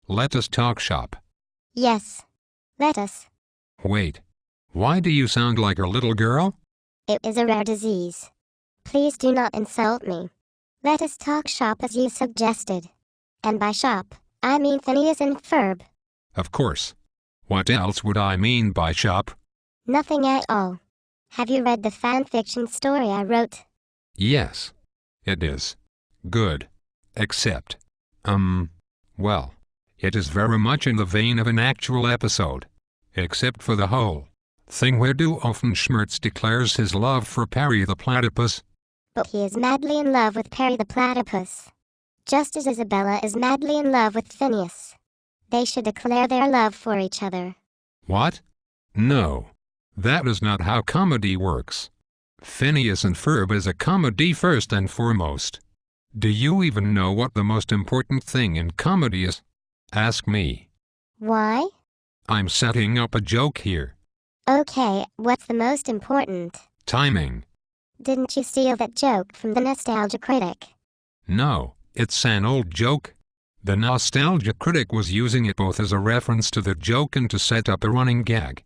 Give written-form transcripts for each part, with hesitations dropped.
Let us talk shop. Yes. Let us. Wait. Why do you sound like a little girl? It is a rare disease. Please do not insult me. Let us talk shop as you suggested. And by shop, I mean Phineas and Ferb. Of course. What else would I mean by shop? Nothing at all. Have you read the fan-fiction story I wrote? Yes. It is. Good. Except, well, it is very much in the vein of an actual episode. Except for the whole thing where Doofenshmirtz declares his love for Perry the Platypus. But he is madly in love with Perry the Platypus. Just as Isabella is madly in love with Phineas. They should declare their love for each other. What? No. That is not how comedy works. Phineas and Ferb is a comedy first and foremost. Do you even know what the most important thing in comedy is? Ask me. Why? I'm setting up a joke here. Okay, what's the most important? Timing. Didn't you steal that joke from the Nostalgia Critic? No, it's an old joke. The Nostalgia Critic was using it both as a reference to the joke and to set up a running gag.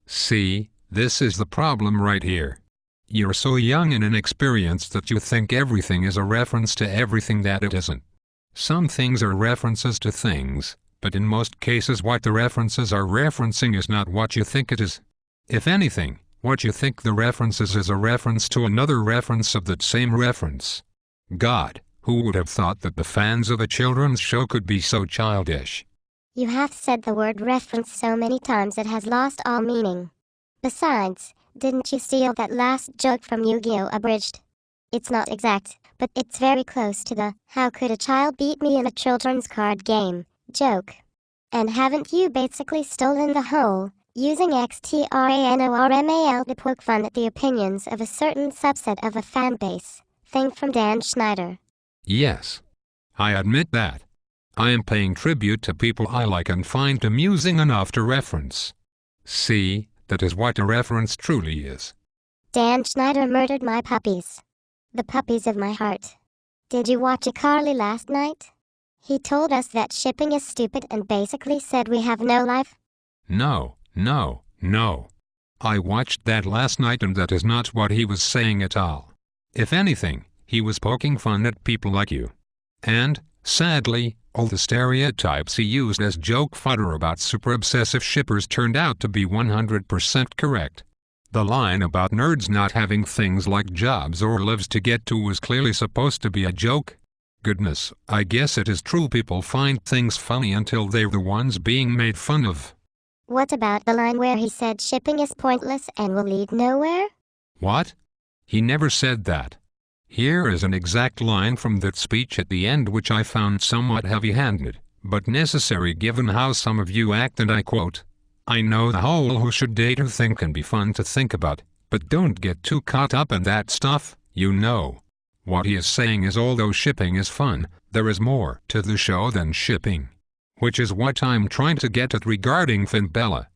See, this is the problem right here. You're so young and inexperienced that you think everything is a reference to everything that it isn't. Some things are references to things, but in most cases what the references are referencing is not what you think it is. If anything, what you think the reference is a reference to another reference of that same reference. God, who would have thought that the fans of a children's show could be so childish? You have said the word reference so many times it has lost all meaning. Besides, didn't you steal that last joke from Yu-Gi-Oh! Abridged? It's not exact, but it's very close to the "how could a child beat me in a children's card game" joke. And haven't you basically stolen the whole, using xtranormal to poke fun at the opinions of a certain subset of a fan base, thing from Dan Schneider? Yes. I admit that. I am paying tribute to people I like and find amusing enough to reference. See, that is what a reference truly is. Dan Schneider murdered my puppies. The puppies of my heart. Did you watch iCarly last night? He told us that shipping is stupid and basically said we have no life. No. I watched that last night and that is not what he was saying at all. If anything, he was poking fun at people like you. And, sadly, all the stereotypes he used as joke fodder about super-obsessive shippers turned out to be 100% correct. The line about nerds not having things like jobs or lives to get to was clearly supposed to be a joke. Goodness, I guess it is true people find things funny until they're the ones being made fun of. What about the line where he said shipping is pointless and will lead nowhere? What? He never said that. Here is an exact line from that speech at the end which I found somewhat heavy-handed, but necessary given how some of you act, and I quote, "I know the whole who should date or thing can be fun to think about, but don't get too caught up in that stuff, you know." What he is saying is although shipping is fun, there is more to the show than shipping. Which is what I'm trying to get at regarding Finbella.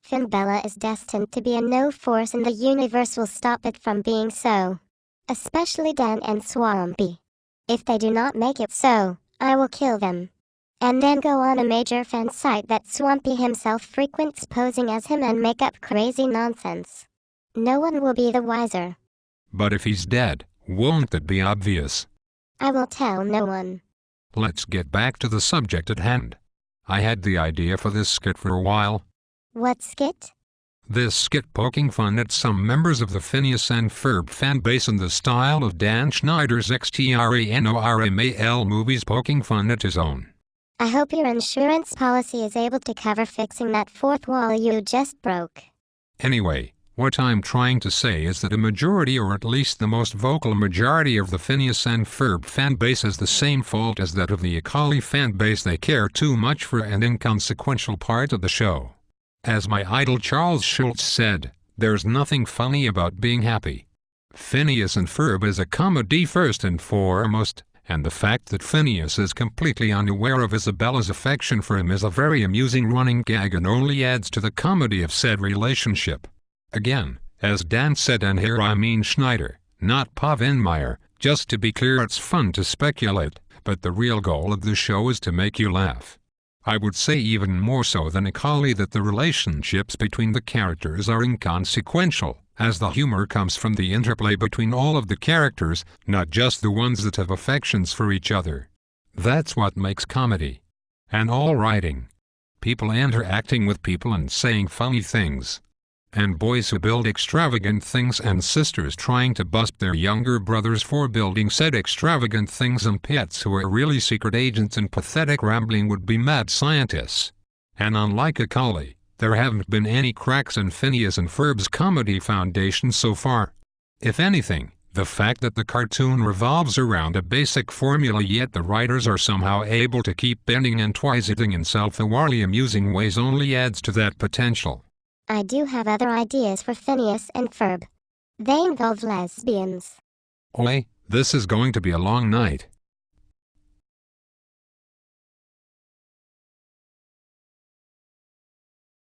Finbella is destined to be a no force and the universe will stop it from being so. Especially Dan and Swampy. If they do not make it so, I will kill them. And then go on a major fan site that Swampy himself frequents posing as him and make up crazy nonsense. No one will be the wiser. But if he's dead, won't that be obvious? I will tell no one. Let's get back to the subject at hand. I had the idea for this skit for a while. What skit? This skit poking fun at some members of the Phineas and Ferb fanbase in the style of Dan Schneider's xtranormal movies poking fun at his own. I hope your insurance policy is able to cover fixing that fourth wall you just broke. Anyway, what I'm trying to say is that a majority, or at least the most vocal majority of the Phineas and Ferb fanbase has the same fault as that of the iCarly fanbase. They care too much for an inconsequential part of the show. As my idol Charles Schulz said, there's nothing funny about being happy. Phineas and Ferb is a comedy first and foremost, and the fact that Phineas is completely unaware of Isabella's affection for him is a very amusing running gag and only adds to the comedy of said relationship. Again, as Dan said, and here I mean Schneider, not Pavenmeyer, just to be clear, it's fun to speculate, but the real goal of the show is to make you laugh. I would say even more so than iCarly that the relationships between the characters are inconsequential, as the humor comes from the interplay between all of the characters, not just the ones that have affections for each other. That's what makes comedy. And all writing. People interacting with people and saying funny things. And boys who build extravagant things and sisters trying to bust their younger brothers for building said extravagant things and pets who are really secret agents and pathetic rambling would-be mad scientists. And unlike iCarly, there haven't been any cracks in Phineas and Ferb's comedy foundation so far. If anything, the fact that the cartoon revolves around a basic formula yet the writers are somehow able to keep bending and twisting in self-awarely amusing ways only adds to that potential. I do have other ideas for Phineas and Ferb. They involve lesbians. Oi, this is going to be a long night.